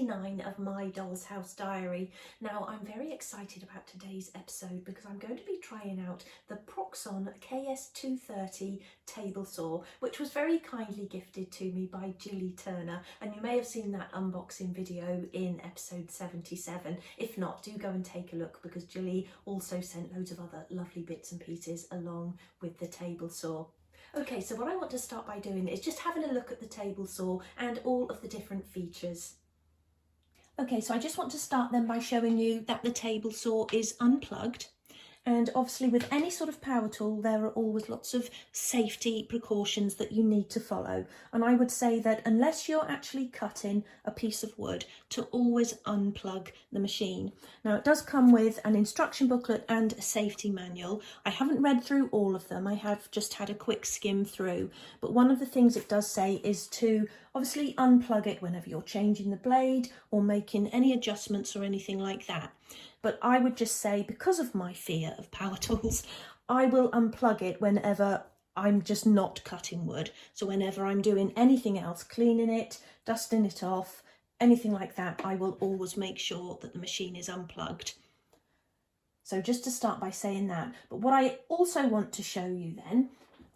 29 of My Doll's House Diary. Now, I'm very excited about today's episode because I'm going to be trying out the Proxxon KS230 table saw, which was very kindly gifted to me by Jilly Turner, and you may have seen that unboxing video in episode 77. If not, do go and take a look because Jilly also sent loads of other lovely bits and pieces along with the table saw. Okay, so what I want to start by doing is just having a look at the table saw and all of the different features. Okay, so I just want to start then by showing you that the table saw is unplugged. And obviously with any sort of power tool, there are always lots of safety precautions that you need to follow. And I would say that unless you're actually cutting a piece of wood, to always unplug the machine. Now it does come with an instruction booklet and a safety manual. I haven't read through all of them. I have just had a quick skim through. But one of the things it does say is to obviously unplug it whenever you're changing the blade or making any adjustments or anything like that. But I would just say, because of my fear of power tools, I will unplug it whenever I'm just not cutting wood. So whenever I'm doing anything else, cleaning it, dusting it off, anything like that, I will always make sure that the machine is unplugged. So just to start by saying that. But what I also want to show you then,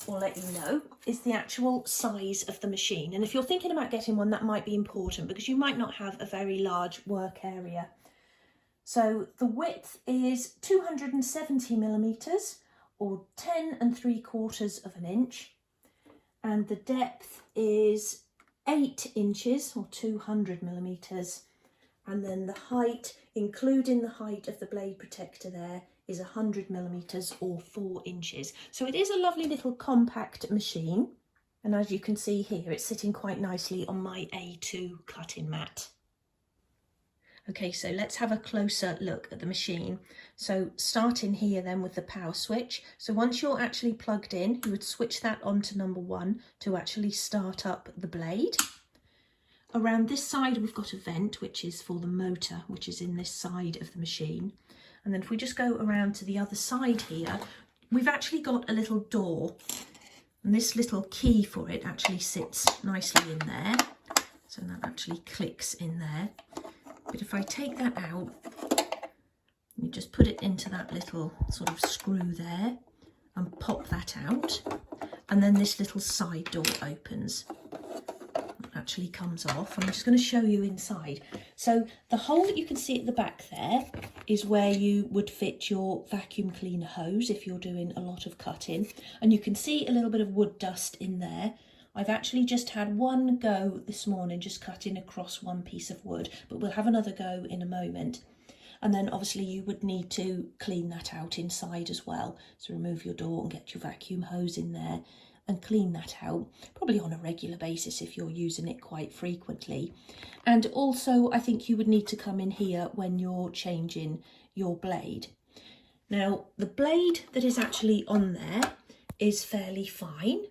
or let you know, is the actual size of the machine. And if you're thinking about getting one, that might be important because you might not have a very large work area. So the width is 270 millimeters or 10 3/4 of an inch, and the depth is 8 inches or 200 millimeters, and then the height, including the height of the blade protector there, is 100 millimeters or 4 inches. So it is a lovely little compact machine, and as you can see here, it's sitting quite nicely on my A2 cutting mat. Okay, so let's have a closer look at the machine. So starting here then with the power switch. So once you're actually plugged in, you would switch that on to number 1 to actually start up the blade. Around this side, we've got a vent, which is for the motor, which is in this side of the machine. And then if we just go around to the other side here, we've actually got a little door. And this little key for it actually sits nicely in there. So that actually clicks in there. But if I take that out, you just put it into that little sort of screw there and pop that out. And then this little side door opens. It actually comes off. I'm just going to show you inside. So the hole that you can see at the back there is where you would fit your vacuum cleaner hose if you're doing a lot of cutting. And you can see a little bit of wood dust in there. I've actually just had one go this morning, just cutting across one piece of wood, but we'll have another go in a moment. And then obviously you would need to clean that out inside as well. So remove your door and get your vacuum hose in there and clean that out, probably on a regular basis if you're using it quite frequently. And also I think you would need to come in here when you're changing your blade. Now the blade that is actually on there is fairly fine.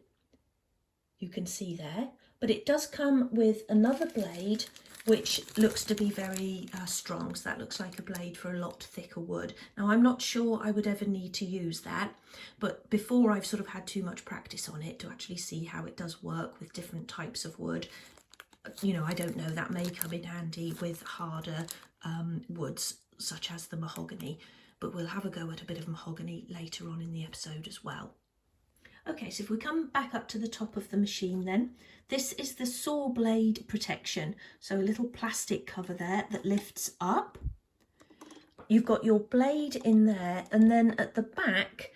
You can see there, but it does come with another blade which looks to be very strong. So that looks like a blade for a lot thicker wood. Now I'm not sure I would ever need to use that, but before I've sort of had too much practice on it to actually see how it does work with different types of wood. You know, I don't know, that may come in handy with harder woods such as the mahogany, but we'll have a go at a bit of mahogany later on in the episode as well. Okay, so if we come back up to the top of the machine then, this is the saw blade protection. So a little plastic cover there that lifts up. You've got your blade in there, and then at the back,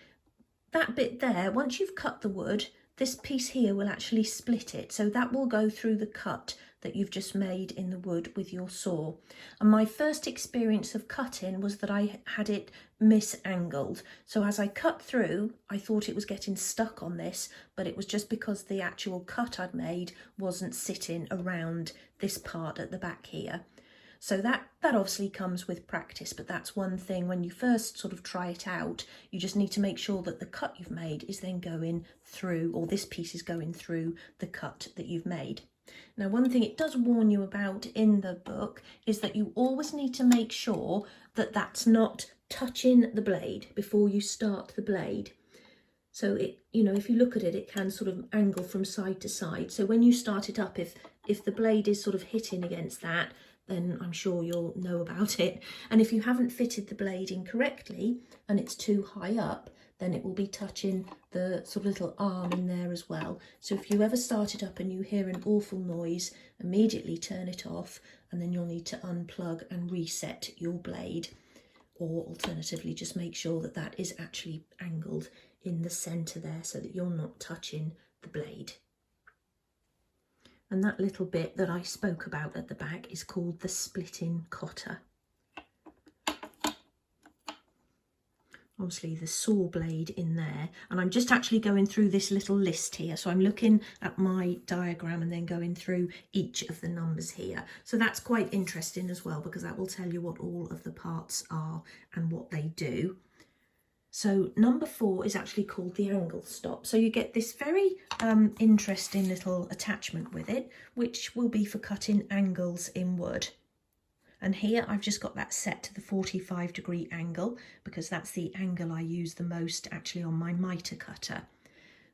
that bit there, once you've cut the wood, this piece here will actually split it. So that will go through the cut that you've just made in the wood with your saw. And my first experience of cutting was that I had it misangled. So as I cut through, I thought it was getting stuck on this, but it was just because the actual cut I'd made wasn't sitting around this part at the back here. So that obviously comes with practice, but that's one thing when you first sort of try it out, you just need to make sure that the cut you've made is then going through, or this piece is going through the cut that you've made. Now, one thing it does warn you about in the book is that you always need to make sure that that's not touching the blade before you start the blade. So it, you know, if you look at it, it can sort of angle from side to side. So when you start it up, if the blade is sort of hitting against that, then I'm sure you'll know about it. And if you haven't fitted the blade in correctly and it's too high up, then it will be touching the sort of little arm in there as well. So if you ever start it up and you hear an awful noise, immediately turn it off, and then you'll need to unplug and reset your blade. Or alternatively, just make sure that that is actually angled in the centre there so that you're not touching the blade. And that little bit that I spoke about at the back is called the splitting cotter. Obviously the saw blade in there, and I'm just actually going through this little list here, so I'm looking at my diagram and then going through each of the numbers here. So that's quite interesting as well, because that will tell you what all of the parts are and what they do. So number 4 is actually called the angle stop. So you get this very interesting little attachment with it, which will be for cutting angles in wood. And here I've just got that set to the 45-degree angle, because that's the angle I use the most actually on my mitre cutter.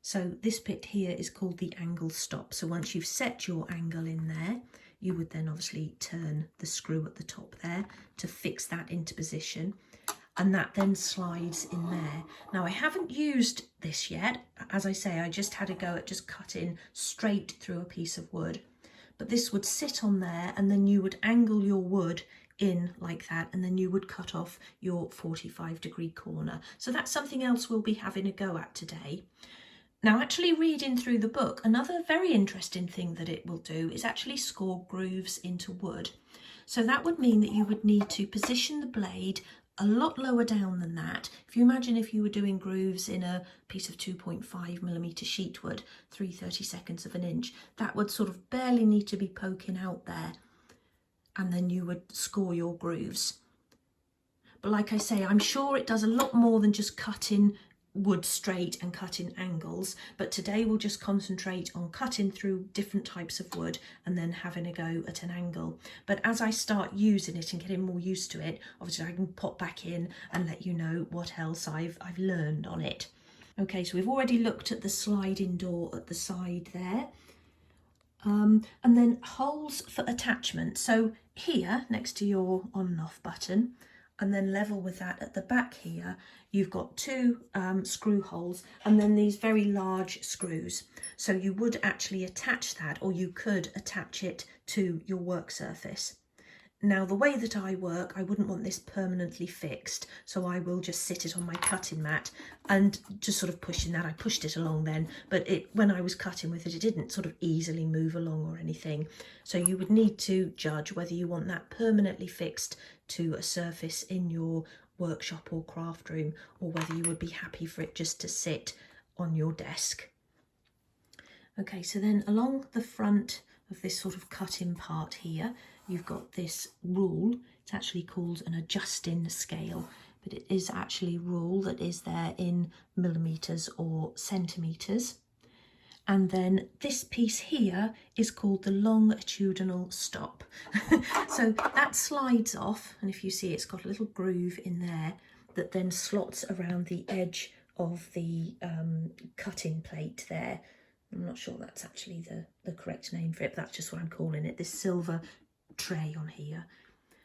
So this bit here is called the angle stop. So once you've set your angle in there, you would then obviously turn the screw at the top there to fix that into position. And that then slides in there. Now I haven't used this yet. As I say, I just had a go at just cutting straight through a piece of wood. But this would sit on there, and then you would angle your wood in like that, and then you would cut off your 45-degree corner. So that's something else we'll be having a go at today. Now, actually reading through the book, another very interesting thing that it will do is actually score grooves into wood. So that would mean that you would need to position the blade a lot lower down than that. If you imagine if you were doing grooves in a piece of 2.5mm sheet wood, 3/32 of an inch, that would sort of barely need to be poking out there, and then you would score your grooves. But like I say, I'm sure it does a lot more than just cutting wood straight and cutting angles, but today we'll just concentrate on cutting through different types of wood and then having a go at an angle. But as I start using it and getting more used to it, obviously I can pop back in and let you know what else I've learned on it. Okay, so we've already looked at the sliding door at the side there. And then holes for attachment. So here next to your on and off button, and then level with that at the back here, you've got 2 screw holes, and then these very large screws. So you would actually attach that, or you could attach it to your work surface. Now the way that I work, I wouldn't want this permanently fixed, so I will just sit it on my cutting mat and just sort of pushing that. I pushed it along then, but when I was cutting with it, it didn't sort of easily move along or anything. So you would need to judge whether you want that permanently fixed to a surface in your workshop or craft room, or whether you would be happy for it just to sit on your desk. Okay, so then along the front of this sort of cutting part here, you've got this rule. It's actually called an adjusting scale, but it is actually rule that is there in millimetres or centimetres. And then this piece here is called the longitudinal stop. So that slides off, and if you see, it's got a little groove in there that then slots around the edge of the cutting plate there. I'm not sure that's actually the correct name for it, but that's just what I'm calling it, this silver tray on here.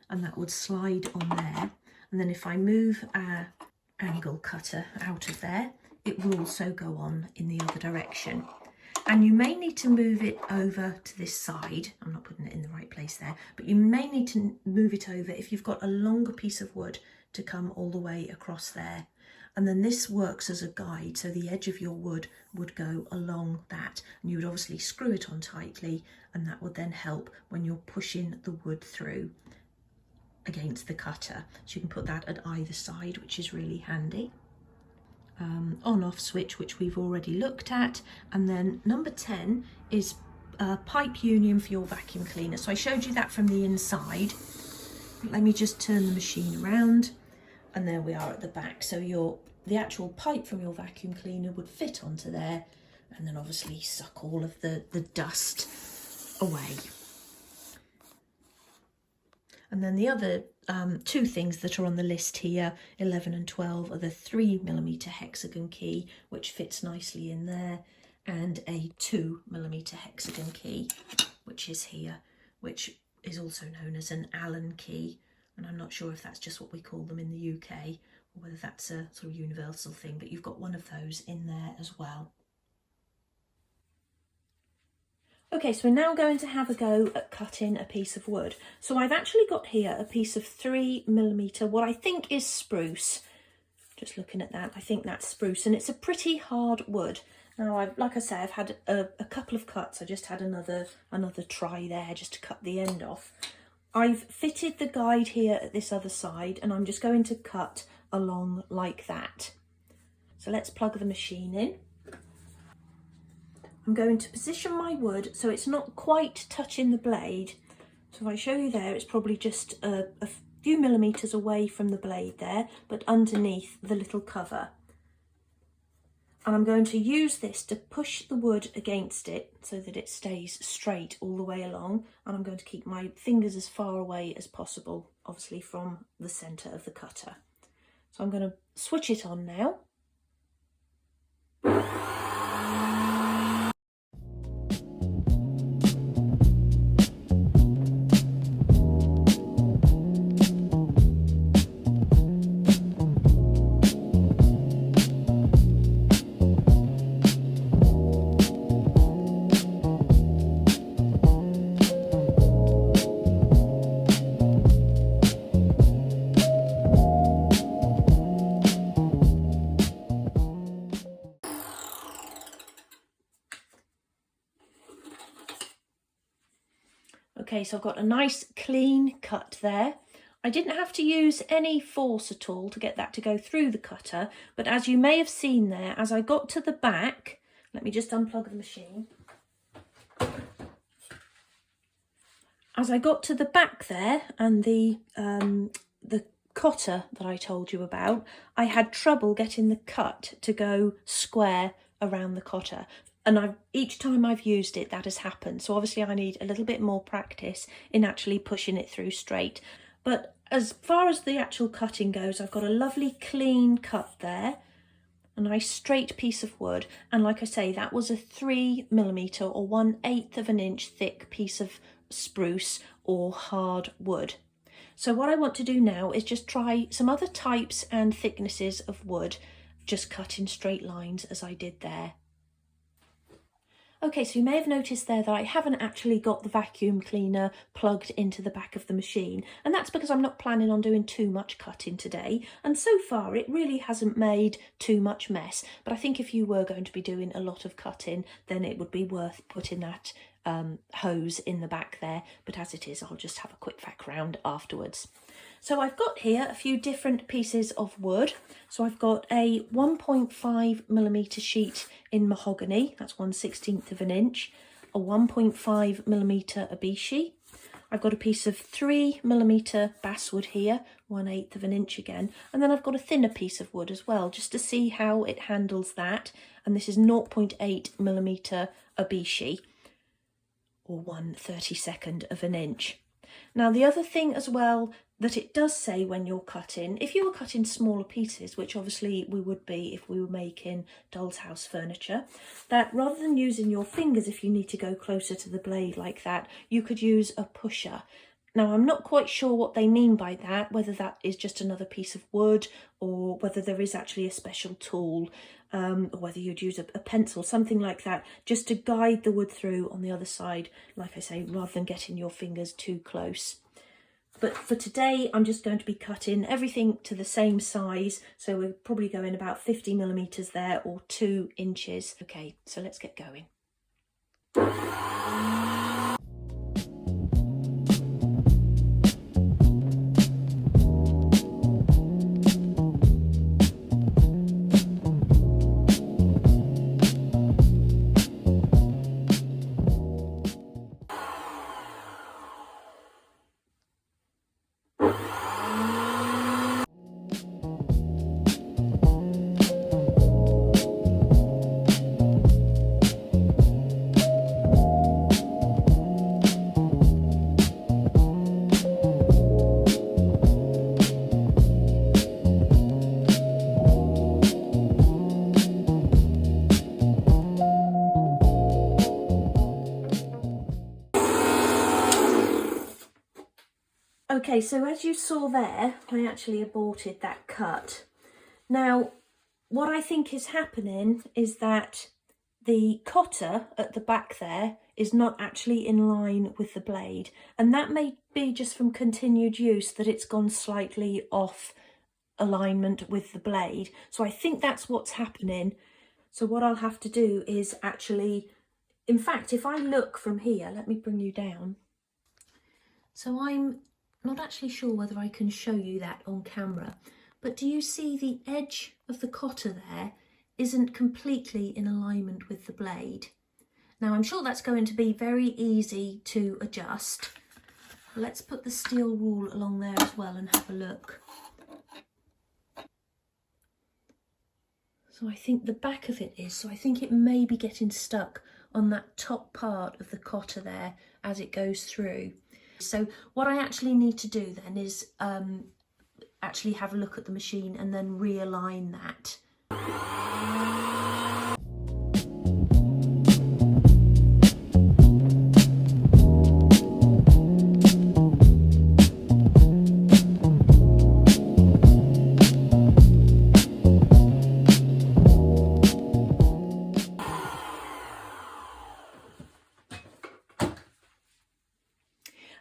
And that would slide on there. And then if I move our angle cutter out of there, it will also go on in the other direction. And you may need to move it over to this side. I'm not putting it in the right place there, but you may need to move it over if you've got a longer piece of wood to come all the way across there. And then this works as a guide, so the edge of your wood would go along that, and you would obviously screw it on tightly, and that would then help when you're pushing the wood through against the cutter. So you can put that at either side, which is really handy. On-off switch, which we've already looked at, and then number 10 is a pipe union for your vacuum cleaner. So I showed you that from the inside. Let me just turn the machine around, and there we are at the back. So the actual pipe from your vacuum cleaner would fit onto there, and then obviously suck all of the dust away. And then the other 2 things that are on the list here, 11 and 12, are the 3mm hexagon key, which fits nicely in there, and a 2mm hexagon key, which is here, which is also known as an Allen key, and I'm not sure if that's just what we call them in the UK or whether that's a sort of universal thing, but you've got one of those in there as well. Okay, so we're now going to have a go at cutting a piece of wood. So I've actually got here a piece of 3mm, what I think is spruce. Just looking at that, I think that's spruce, and it's a pretty hard wood. Now, like I say, I've had a couple of cuts. I just had another try there just to cut the end off. I've fitted the guide here at this other side, and I'm just going to cut along like that. So let's plug the machine in. I'm going to position my wood so it's not quite touching the blade. So if I show you there, it's probably just a few millimetres away from the blade there, but underneath the little cover. And I'm going to use this to push the wood against it so that it stays straight all the way along. And I'm going to keep my fingers as far away as possible, obviously from the centre of the cutter. So I'm going to switch it on now. Okay, so I've got a nice clean cut there. I didn't have to use any force at all to get that to go through the cutter, but as you may have seen there, as I got to the back, let me just unplug the machine. As I got to the back there and the cotter that I told you about, I had trouble getting the cut to go square around the cotter. And each time I've used it, that has happened. So obviously I need a little bit more practice in actually pushing it through straight. But as far as the actual cutting goes, I've got a lovely clean cut there, a nice straight piece of wood. And like I say, that was a 3mm or 1/8 of an inch thick piece of spruce or hard wood. So what I want to do now is just try some other types and thicknesses of wood, just cut in straight lines as I did there. Okay, so you may have noticed there that I haven't actually got the vacuum cleaner plugged into the back of the machine, and that's because I'm not planning on doing too much cutting today, and so far it really hasn't made too much mess. But I think if you were going to be doing a lot of cutting, then it would be worth putting that hose in the back there, but as it is, I'll just have a quick vac round afterwards. So I've got here a few different pieces of wood. So I've got a 1.5mm sheet in mahogany, that's 1/16 of an inch, a 1.5mm abishi. I've got a piece of 3mm basswood here, 1/8 of an inch again, and then I've got a thinner piece of wood as well, just to see how it handles that. And this is 0.8mm abishi, or 1/32 of an inch. Now the other thing as well that it does say when you're cutting, if you were cutting smaller pieces, which obviously we would be if we were making doll's house furniture, that rather than using your fingers if you need to go closer to the blade like that, you could use a pusher. Now I'm not quite sure what they mean by that, whether that is just another piece of wood or whether there is actually a special tool, or whether you'd use a pencil, something like that, just to guide the wood through on the other side, like I say, rather than getting your fingers too close. But for today, I'm just going to be cutting everything to the same size. So we're probably going about 50mm there, or 2 inches. Okay, so let's get going. Okay, so as you saw there, I actually aborted that cut. Now, what I think is happening is that the cotter at the back there is not actually in line with the blade, and that may be just from continued use that it's gone slightly off alignment with the blade. So I think that's what's happening. So what I'll have to do is actually, in fact, if I look from here, let me bring you down. So I'm not actually sure whether I can show you that on camera, but do you see the edge of the cotter there isn't completely in alignment with the blade? Now I'm sure that's going to be very easy to adjust. Let's put the steel rule along there as well and have a look. So I think the back of it is, so I think it may be getting stuck on that top part of the cotter there as it goes through. So what I actually need to do then is actually have a look at the machine and then realign that.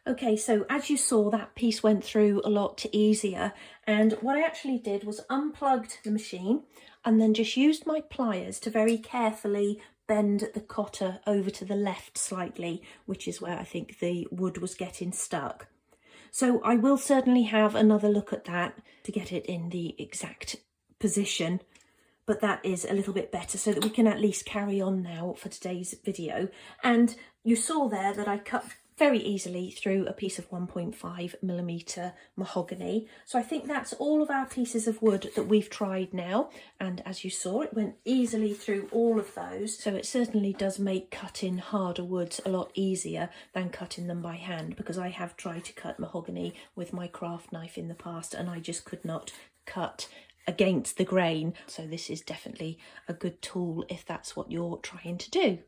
Okay, so as you saw, that piece went through a lot easier, and what I actually did was unplugged the machine and then just used my pliers to very carefully bend the cotter over to the left slightly, which is where I think the wood was getting stuck. So I will certainly have another look at that to get it in the exact position, but that is a little bit better so that we can at least carry on now for today's video. And you saw there that I cut very easily through a piece of 1.5mm mahogany. So I think that's all of our pieces of wood that we've tried now. And as you saw, it went easily through all of those. So it certainly does make cutting harder woods a lot easier than cutting them by hand, because I have tried to cut mahogany with my craft knife in the past and I just could not cut against the grain. So this is definitely a good tool if that's what you're trying to do.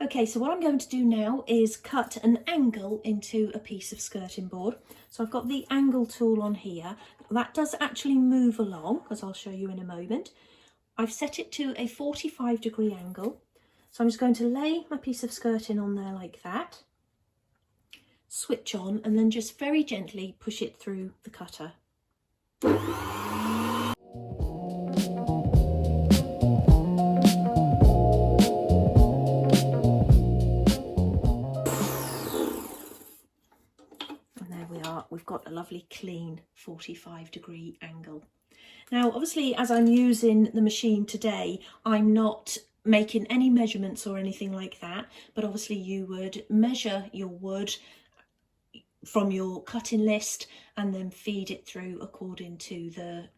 Okay, so what I'm going to do now is cut an angle into a piece of skirting board. So I've got the angle tool on here. That does actually move along, as I'll show you in a moment. I've set it to a 45-degree angle. So I'm just going to lay my piece of skirting on there like that, switch on, and then just very gently push it through the cutter. We've got a lovely clean 45-degree angle. Now obviously, as I'm using the machine today, I'm not making any measurements or anything like that, but obviously you would measure your wood from your cutting list and then feed it through according to the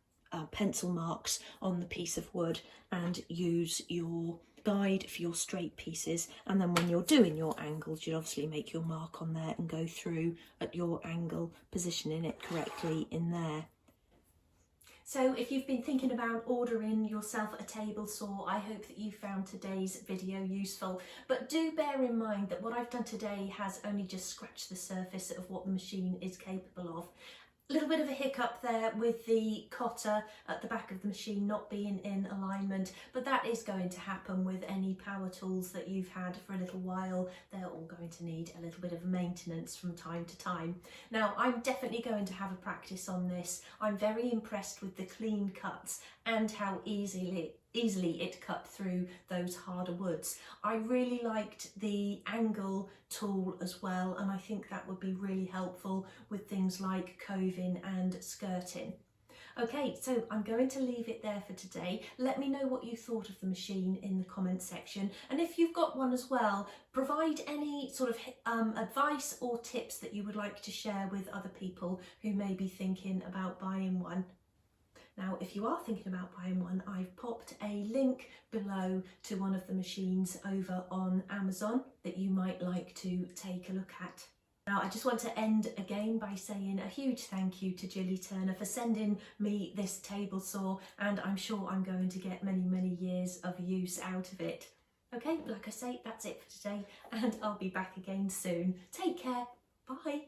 pencil marks on the piece of wood and use your guide for your straight pieces, and then when you're doing your angles you'd obviously make your mark on there and go through at your angle, positioning it correctly in there. So if you've been thinking about ordering yourself a table saw, I hope that you found today's video useful. But do bear in mind that what I've done today has only just scratched the surface of what the machine is capable of. A little bit of a hiccup there with the cotter at the back of the machine not being in alignment, but that is going to happen with any power tools that you've had for a little while. They're all going to need a little bit of maintenance from time to time. Now, I'm definitely going to have a practice on this. I'm very impressed with the clean cuts and how easily it cut through those harder woods. I really liked the angle tool as well, and I think that would be really helpful with things like coving and skirting. Okay, so I'm going to leave it there for today. Let me know what you thought of the machine in the comments section, and if you've got one as well, provide any sort of advice or tips that you would like to share with other people who may be thinking about buying one. Now, if you are thinking about buying one, I've popped a link below to one of the machines over on Amazon that you might like to take a look at. Now, I just want to end again by saying a huge thank you to Julie Turner for sending me this table saw, and I'm sure I'm going to get many, many years of use out of it. Okay, like I say, that's it for today, and I'll be back again soon. Take care. Bye.